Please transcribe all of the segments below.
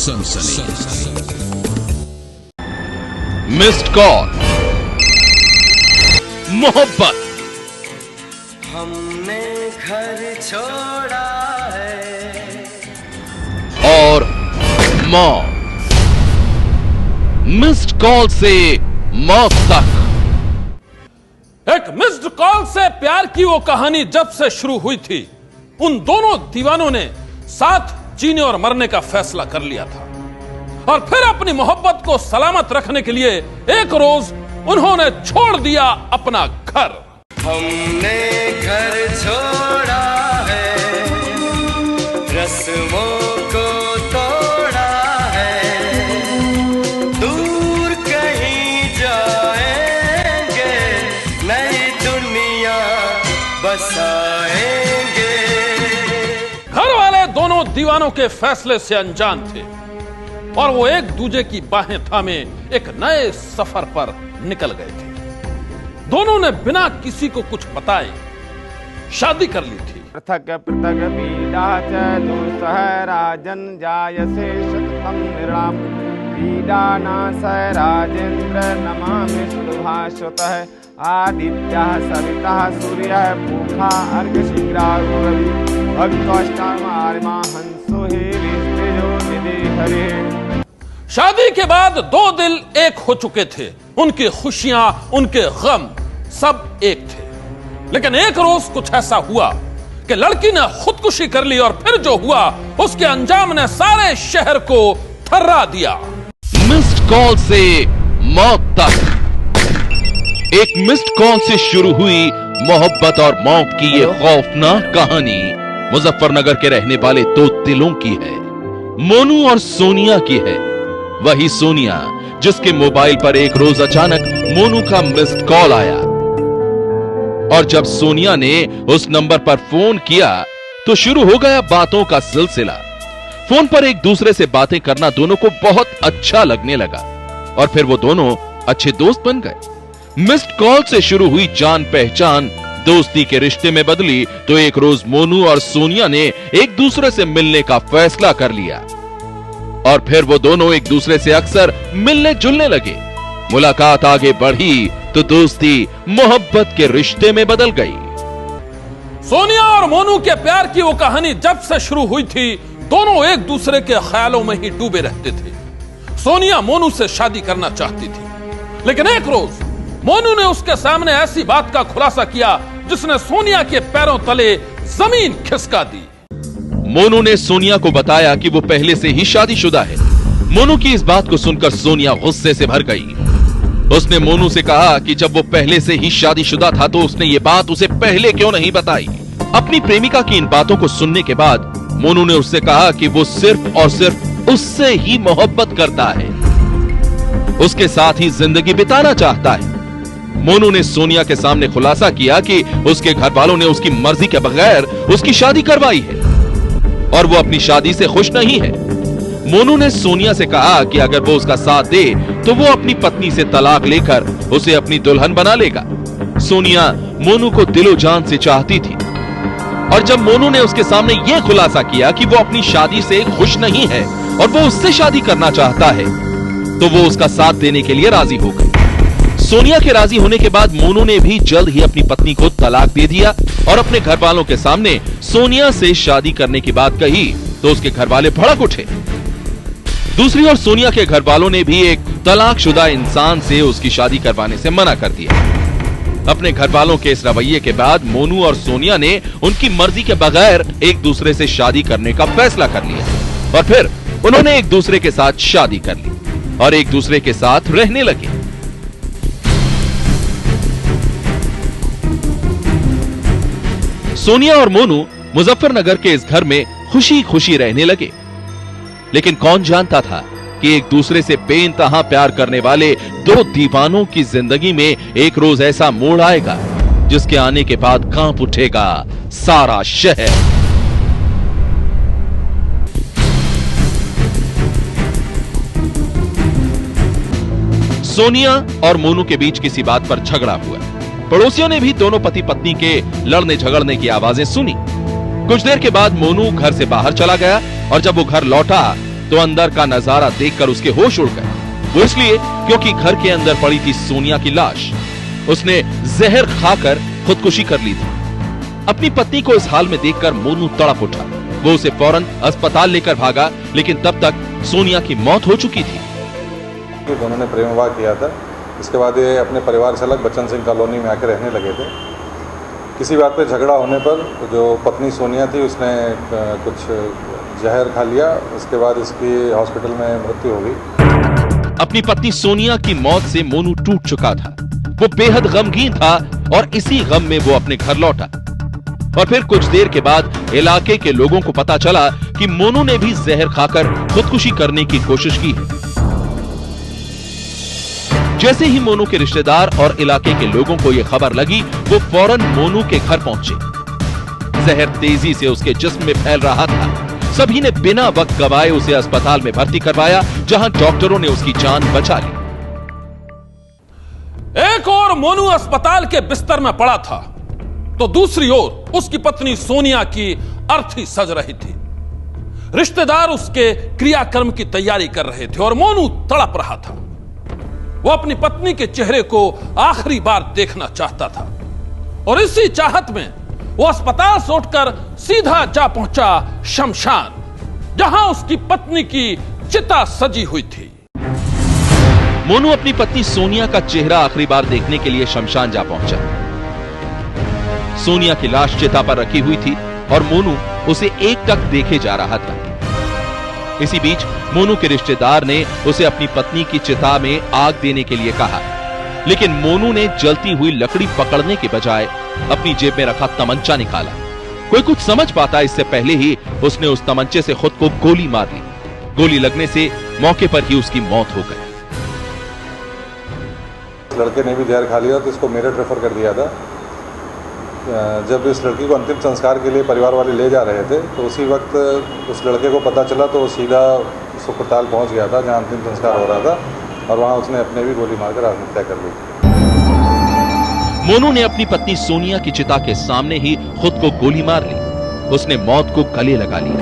सनसनी। Missed call, मोहब्बत, हमने घर छोड़ा है और मौत। मिस्ड कॉल से मौत तक। एक मिस्ड कॉल से प्यार की वो कहानी जब से शुरू हुई थी, उन दोनों दीवानों ने साथ जीने और मरने का फैसला कर लिया था। और फिर अपनी मोहब्बत को सलामत रखने के लिए एक रोज उन्होंने छोड़ दिया अपना घर। हमने घर छोड़ा है, रस्मों को तोड़ा है, दूर कहीं जाएंगे, नई दुनिया बसाएंगे। घर वाले दोनों दीवानों के फैसले से अनजान थे और वो एक दूजे की बाहें थामे एक नए सफर पर निकल गए थे। दोनों ने बिना किसी को कुछ बताए शादी कर ली थी। पृथक पृथक पीडा च दुस्सह राजन् जायसे शततं निराम पीडा नाशय राजेन्द्र नमामि शुभाश्वतः आदित्यः सवितः सूर्यः पूषा अर्घ्यशीघ्रायो रवि भक्तोष्टामारिमा हंसो हे विष्णुजो निधि हरे। शादी के बाद 2 दिल एक हो चुके थे। उनकी खुशियां, उनके गम सब एक थे। लेकिन एक रोज कुछ ऐसा हुआ कि लड़की ने खुदकुशी कर ली और फिर जो हुआ उसके अंजाम ने सारे शहर को थर्रा दिया। मिस्ड कॉल से मौत तक। एक मिस्ड कॉल से शुरू हुई मोहब्बत और मौत की ये खौफनाक कहानी मुजफ्फरनगर के रहने वाले 2 दिलों की है, मोनू और सोनिया की है। वही सोनिया जिसके मोबाइल पर एक रोज अचानक मोनू का मिस्ड कॉल आया और जब सोनिया ने उस नंबर पर फोन किया तो शुरू हो गया बातों का सिलसिला। फोन पर एक दूसरे से बातें करना दोनों को बहुत अच्छा लगने लगा और फिर वो दोनों अच्छे दोस्त बन गए। मिस्ड कॉल से शुरू हुई जान पहचान दोस्ती के रिश्ते में बदली तो एक रोज मोनू और सोनिया ने एक दूसरे से मिलने का फैसला कर लिया और फिर वो दोनों एक दूसरे से अक्सर मिलने जुलने लगे। मुलाकात आगे बढ़ी तो दोस्ती मोहब्बत के रिश्ते में बदल गई। सोनिया और मोनू के प्यार की वो कहानी जब से शुरू हुई थी, दोनों एक दूसरे के ख्यालों में ही डूबे रहते थे। सोनिया मोनू से शादी करना चाहती थी, लेकिन एक रोज मोनू ने उसके सामने ऐसी बात का खुलासा किया जिसने सोनिया के पैरों तले जमीन खिसका दी। मोनू ने सोनिया को बताया कि वो पहले से ही शादीशुदा है। मोनू की इस बात को सुनकर सोनिया गुस्से से भर गई। उसने मोनू से कहा कि जब वो पहले से ही शादीशुदा था तो उसने ये बात उसे पहले क्यों नहीं बताई। अपनी प्रेमिका की इन बातों को सुनने के बाद मोनू ने उससे कहा कि वो सिर्फ और सिर्फ उससे ही मोहब्बत करता है, उसके साथ ही जिंदगी बिताना चाहता है। मोनू ने सोनिया के सामने खुलासा किया कि उसके घर वालों ने उसकी मर्जी के बगैर उसकी शादी करवाई है और वो अपनी शादी से खुश नहीं है। मोनू ने सोनिया से कहा कि अगर वो उसका साथ दे तो वो अपनी पत्नी से तलाक लेकर उसे अपनी दुल्हन बना लेगा। सोनिया मोनू को दिलो जान से चाहती थी और जब मोनू ने उसके सामने यह खुलासा किया कि वो अपनी शादी से खुश नहीं है और वो उससे शादी करना चाहता है तो वो उसका साथ देने के लिए राजी हो गई। सोनिया के राजी होने के बाद मोनू ने भी जल्द ही अपनी पत्नी को तलाक दे दिया और अपने घर वालों के सामने सोनिया से शादी करने की बात कही तो उसके घर वाले भड़क उठे। दूसरी ओर सोनिया के घर वालों ने भी एक तलाकशुदा इंसान से उसकी शादी करवाने से मना कर दिया। अपने घर वालों के इस रवैये के बाद मोनू और सोनिया ने उनकी मर्जी के बगैर एक दूसरे से शादी करने का फैसला कर लिया और फिर उन्होंने एक दूसरे के साथ शादी कर ली और एक दूसरे के साथ रहने लगे। सोनिया और मोनू मुजफ्फरनगर के इस घर में खुशी खुशी रहने लगे, लेकिन कौन जानता था कि एक दूसरे से बेइंतहा प्यार करने वाले 2 दीवानों की जिंदगी में एक रोज ऐसा मोड़ आएगा जिसके आने के बाद कांप उठेगा सारा शहर। सोनिया और मोनू के बीच किसी बात पर झगड़ा हुआ। पड़ोसियों ने भी दोनों पति पत्नी के लड़ने झगड़ने की आवाजें सुनी। कुछ देर के बाद मोनू घर से बाहर चला गया और जब वो घर लौटा तो अंदर का नजारा देखकर उसके होश उड़ गए। वो इसलिए क्योंकि घर के अंदर पड़ी थी सोनिया की लाश। उसने जहर खाकर खुदकुशी कर ली थी। अपनी पत्नी को इस हाल में देखकर मोनू तड़प उठा। वो उसे फौरन अस्पताल लेकर भागा, लेकिन तब तक सोनिया की मौत हो चुकी थी। दोनों ने प्रेम विवाह किया था। इसके बाद ये अपने परिवार से अलग बच्चन सिंह कॉलोनी में आकर रहने लगे थे। किसी बात पे झगड़ा होने पर जो पत्नी सोनिया थी उसने कुछ जहर खा लिया। उसके बाद इसकी हॉस्पिटल में मृत्यु हो गई। अपनी पत्नी सोनिया की मौत से मोनू टूट चुका था। वो बेहद गमगीन था और इसी गम में वो अपने घर लौटा। और फिर कुछ देर के बाद इलाके के लोगों को पता चला कि मोनू ने भी जहर खाकर खुदकुशी करने की कोशिश की है। जैसे ही मोनू के रिश्तेदार और इलाके के लोगों को यह खबर लगी, वो फौरन मोनू के घर पहुंचे। जहर तेजी से उसके जिस्म में फैल रहा था। सभी ने बिना वक्त गवाए उसे अस्पताल में भर्ती करवाया, जहां डॉक्टरों ने उसकी जान बचा ली। एक और मोनू अस्पताल के बिस्तर में पड़ा था, तो दूसरी ओर उसकी पत्नी सोनिया की अर्थी सज रही थी। रिश्तेदार उसके क्रियाक्रम की तैयारी कर रहे थे और मोनू तड़प रहा था। वो अपनी पत्नी के चेहरे को आखिरी बार देखना चाहता था और इसी चाहत में वो अस्पताल से उठकर सीधा जा पहुंचा शमशान, जहां उसकी पत्नी की चिता सजी हुई थी। मोनू अपनी पत्नी सोनिया का चेहरा आखिरी बार देखने के लिए शमशान जा पहुंचा। सोनिया की लाश चिता पर रखी हुई थी और मोनू उसे एकटक देखे जा रहा था। इसी बीच मोनू के रिश्तेदार ने उसे अपनी पत्नी की चिता में आग देने के लिए कहा, लेकिन मोनू ने जलती हुई लकड़ी पकड़ने के बजाय अपनी जेब में रखा तमंचा निकाला। कोई कुछ समझ पाता इससे पहले ही उसने उस तमंचे से खुद को गोली मार ली। गोली लगने से मौके पर ही उसकी मौत हो गई। लड़के ने भी जहर खा लिया तो इसको मेरठ रेफर कर दिया था। जब इस लड़की को अंतिम संस्कार के लिए परिवार वाले ले जा रहे थे तो उसी वक्त उस लड़के को पता चला तो वो सीधा अस्पताल पहुंच गया था जहां अंतिम संस्कार हो रहा था और वहां उसने अपने भी गोली मारकर आत्महत्या कर ली। मोनू ने अपनी पत्नी सोनिया की चिता के सामने ही खुद को गोली मार ली। उसने मौत को गले लगा लिया।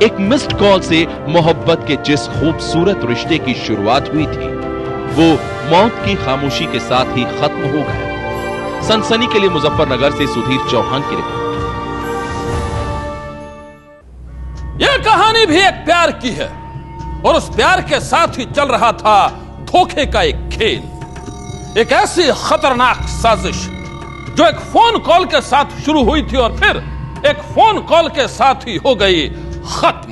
एक मिस्ड कॉल से मोहब्बत के जिस खूबसूरत रिश्ते की शुरुआत हुई थी, वो मौत की खामोशी के साथ ही खत्म हो गया। सनसनी के लिए मुजफ्फरनगर से सुधीर चौहान की रिपोर्ट। यह कहानी भी एक प्यार की है और उस प्यार के साथ ही चल रहा था धोखे का एक खेल। एक ऐसी खतरनाक साजिश जो एक फोन कॉल के साथ शुरू हुई थी और फिर एक फोन कॉल के साथ ही हो गई खत्म।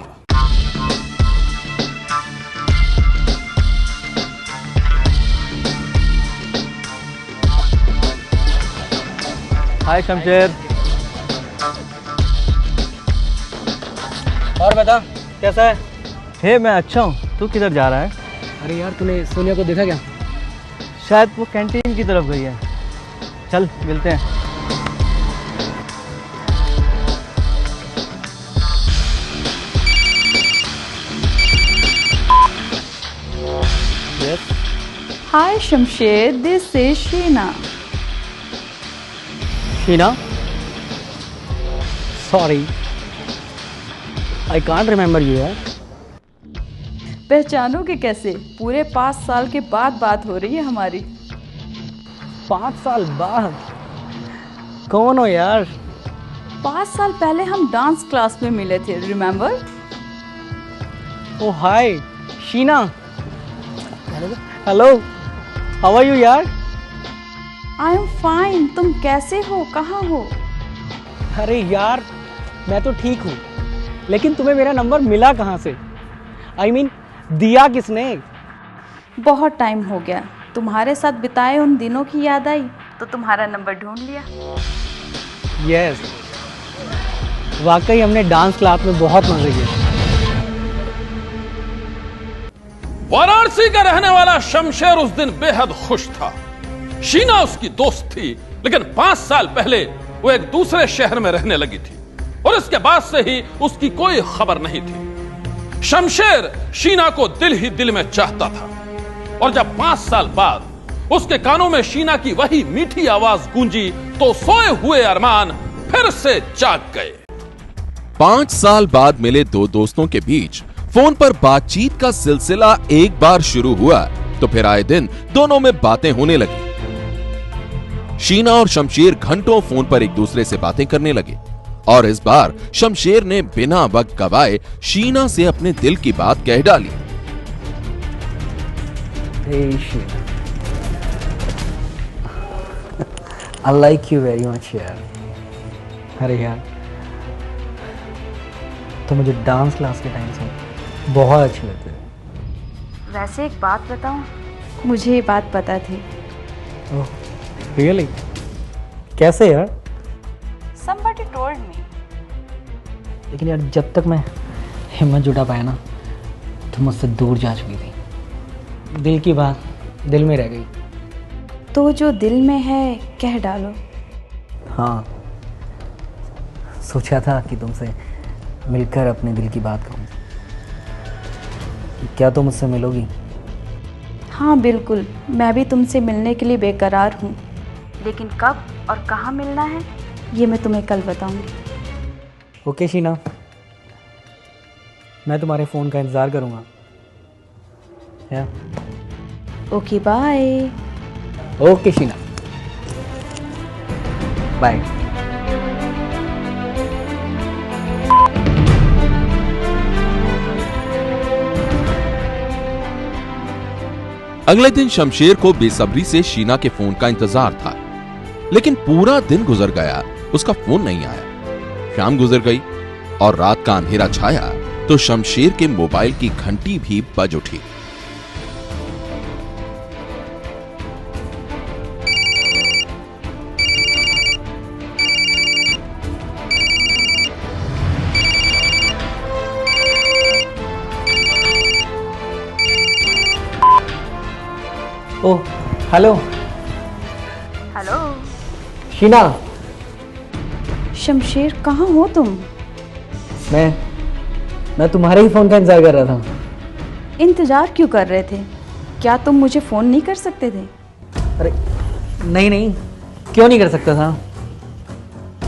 हाय शमशेर। और बता कैसा है? हे मैं अच्छा हूँ। तू किधर जा रहा है? अरे यार तूने सोनिया को देखा क्या? शायद वो कैंटीन की तरफ गई है। चल मिलते हैं। Yes. Hi Shamsher, this is Sheena. Sheena? Sorry, I can't remember you यार। पहचानोगे कैसे? पूरे 5 साल के बाद बात हो रही है हमारी। 5 साल बाद? कौन हो यार? 5 साल पहले हम डांस क्लास में मिले थे, remember? Oh hi Sheena. Hello, how are you यार? I am fine. तुम कैसे हो? कहाँ हो? अरे यार मैं तो ठीक हूँ, लेकिन तुम्हें मेरा नंबर मिला कहाँ से? I mean, दिया किसने? बहुत टाइम हो गया। तुम्हारे साथ बिताए उन दिनों की याद आई तो तुम्हारा नंबर ढूंढ लिया। यस, वाकई हमने डांस क्लास में बहुत मजे किए। वाराणसी का रहने वाला शमशेर उस दिन बेहद खुश था। शीना उसकी दोस्त थी, लेकिन 5 साल पहले वो एक दूसरे शहर में रहने लगी थी और इसके बाद से ही उसकी कोई खबर नहीं थी। शमशेर शीना को दिल ही दिल में चाहता था और जब 5 साल बाद उसके कानों में शीना की वही मीठी आवाज गूंजी तो सोए हुए अरमान फिर से जाग गए। 5 साल बाद मिले दो दोस्तों के बीच फोन पर बातचीत का सिलसिला एक बार शुरू हुआ तो फिर आए दिन दोनों में बातें होने लगी। शीना और शमशेर घंटों फोन पर एक दूसरे से बातें करने लगे और इस बार शमशेर ने बिना वक्त गवाए शीना से अपने दिल की बात कह डाली। Hey Sheena, I like you very much यार। अरे यार, तो मुझे डांस क्लास के टाइम से बहुत अच्छे लगते थे। वैसे एक बात बताऊं, मुझे ये बात पता थी। ओह, रियली? कैसे यार? Somebody told me। लेकिन यार जब तक मैं हिम्मत जुटा पाया ना, तो मुझसे दूर जा चुकी थी। दिल की बात दिल में रह गई। तो जो दिल में है कह डालो। हाँ, सोचा था कि तुमसे मिलकर अपने दिल की बात कहूँ। क्या तुम मुझसे मिलोगी? हाँ बिल्कुल, मैं भी तुमसे मिलने के लिए बेकरार हूँ, लेकिन कब और कहाँ मिलना है ये मैं तुम्हें कल बताऊंगी। ओके शीना, मैं तुम्हारे फ़ोन का इंतज़ार करूँगा। या okay bye. Okay Sheena, bye. अगले दिन शमशेर को बेसब्री से शीना के फोन का इंतजार था, लेकिन पूरा दिन गुजर गया, उसका फोन नहीं आया। शाम गुजर गई और रात का अंधेरा छाया तो शमशेर के मोबाइल की घंटी भी बज उठी। ओह, हेलो। हेलो शीना, शमशेर, कहाँ हो तुम? मैं तुम्हारे ही फ़ोन का इंतज़ार कर रहा था। इंतज़ार क्यों कर रहे थे? क्या तुम मुझे फ़ोन नहीं कर सकते थे? अरे नहीं, क्यों नहीं कर सकता था?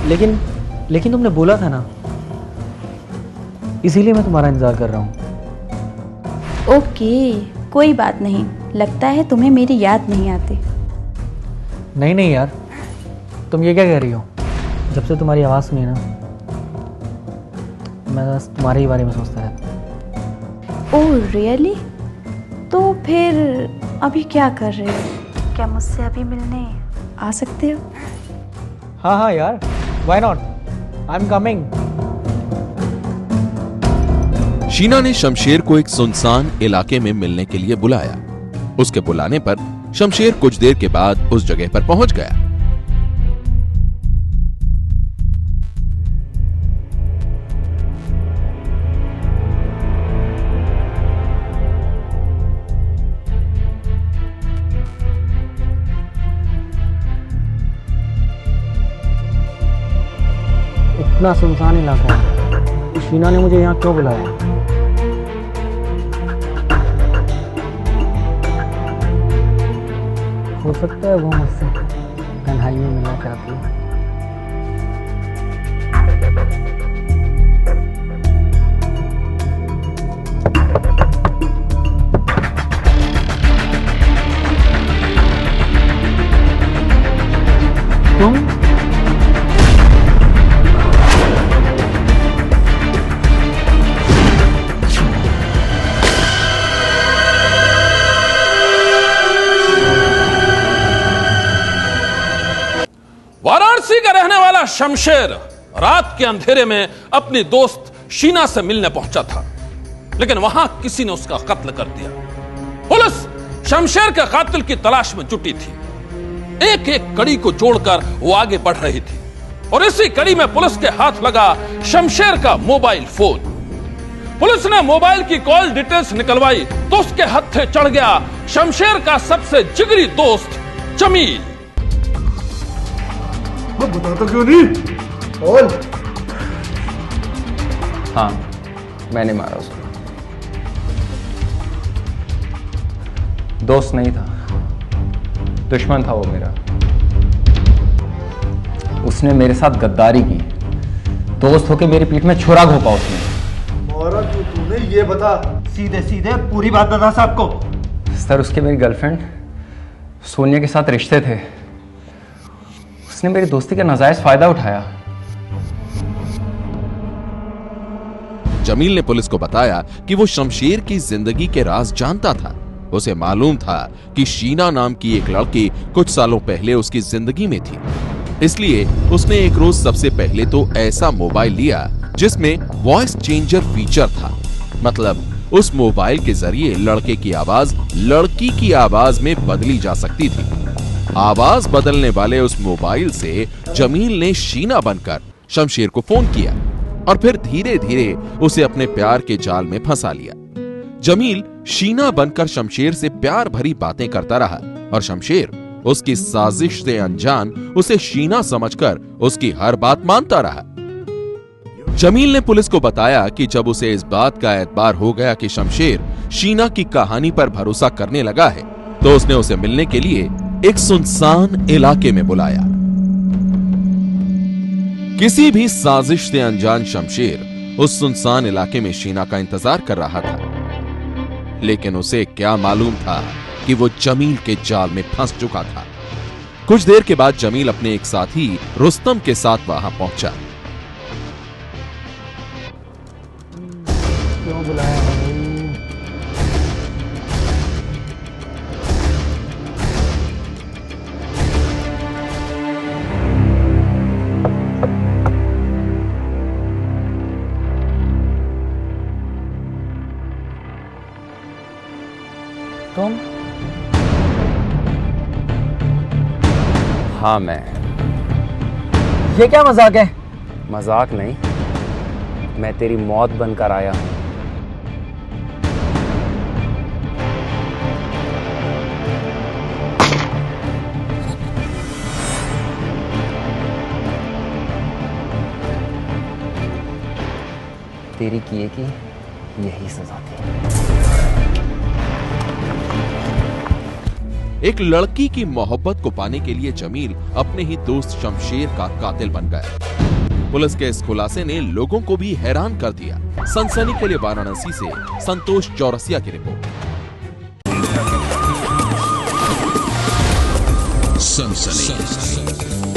लेकिन तुमने बोला था ना, इसीलिए मैं तुम्हारा इंतज़ार कर रहा हूँ। ओके, कोई बात नहीं। लगता है तुम्हें मेरी याद नहीं आती। नहीं यार, तुम ये क्या कह रही हो? जब से तुम्हारी आवाज़ सुनी ना, मैं बस तुम्हारे ही बारे में सोचता रहता। Oh really? तो फिर अभी क्या कर रहे हो? क्या मुझसे अभी मिलने आ सकते हो? हाँ यार, why not, I am coming. Sheena ने शमशेर को एक सुनसान इलाके में मिलने के लिए बुलाया। उसके बुलाने पर शमशेर कुछ देर के बाद उस जगह पर पहुंच गया। इतना सुनसान इलाका है, शीना ने मुझे यहाँ क्यों बुलाया? हो सकता है वो मुझसे तन्हाई में मिलना चाहती है। तुम? वाराणसी का रहने वाला शमशेर रात के अंधेरे में अपनी दोस्त शीना से मिलने पहुंचा था, लेकिन वहां किसी ने उसका कत्ल कर दिया। पुलिस शमशेर के कातिल की तलाश में जुटी थी। एक एक कड़ी को जोड़कर वो आगे बढ़ रही थी और इसी कड़ी में पुलिस के हाथ लगा शमशेर का मोबाइल फोन। पुलिस ने मोबाइल की कॉल डिटेल्स निकलवाई तो उसके हत्थे चढ़ गया शमशेर का सबसे जिगरी दोस्त जमील। बताता क्यों नहीं? कौन? हाँ, मैंने मारा उसको। दोस्त नहीं था, दुश्मन था वो मेरा। उसने मेरे साथ गद्दारी की, दोस्त होके मेरी पीठ में छुरा घोंपा उसने। मारा क्यों तूने ये बता, सीधे सीधे पूरी बात बता साहब को। सर उसके मेरी गर्लफ्रेंड सोनिया के साथ रिश्ते थे, उसने मेरी दोस्ती का नाजायज फायदा उठाया। जमील ने पुलिस को बताया कि वो शमशेर की जिंदगी के राज जानता था। उसे मालूम था कि शीना नाम की एक लड़की कुछ सालों पहले उसकी जिंदगी में थी, इसलिए उसने एक रोज सबसे पहले तो ऐसा मोबाइल लिया जिसमें वॉइस चेंजर फीचर था। मतलब उस मोबाइल के जरिए लड़के की आवाज लड़की की आवाज में बदली जा सकती थी। आवाज बदलने वाले उस मोबाइल से जमील ने शीना बनकर शमशेर को फोन किया और फिर धीरे धीरे उसे अपने प्यार के जाल में फंसा लिया। जमील शीना बनकर शमशेर से प्यार भरी बातें करता रहा और शमशेर उसकी साजिश से अनजान उसे शीना समझकर उसकी हर बात मानता रहा। जमील ने पुलिस को बताया कि जब उसे इस बात का एतबार हो गया कि शमशेर शीना की कहानी पर भरोसा करने लगा है, तो उसने उसे मिलने के लिए एक सुनसान इलाके में बुलाया। किसी भी साजिश से अनजान शमशेर उस सुनसान इलाके में शीना का इंतजार कर रहा था, लेकिन उसे क्या मालूम था कि वो जमील के जाल में फंस चुका था। कुछ देर के बाद जमील अपने एक साथी रुस्तम के साथ वहां पहुंचा। क्यों बुलाया भाई? तुम? हाँ मैं। ये क्या मजाक है? मजाक नहीं, मैं तेरी मौत बनकर आया हूं। तेरी किए की यही सजा थी। एक लड़की की मोहब्बत को पाने के लिए जमील अपने ही दोस्त शमशेर का कातिल बन गया। पुलिस के इस खुलासे ने लोगों को भी हैरान कर दिया। सनसनी के लिए वाराणसी से संतोष चौरसिया की रिपोर्ट। सनसनी।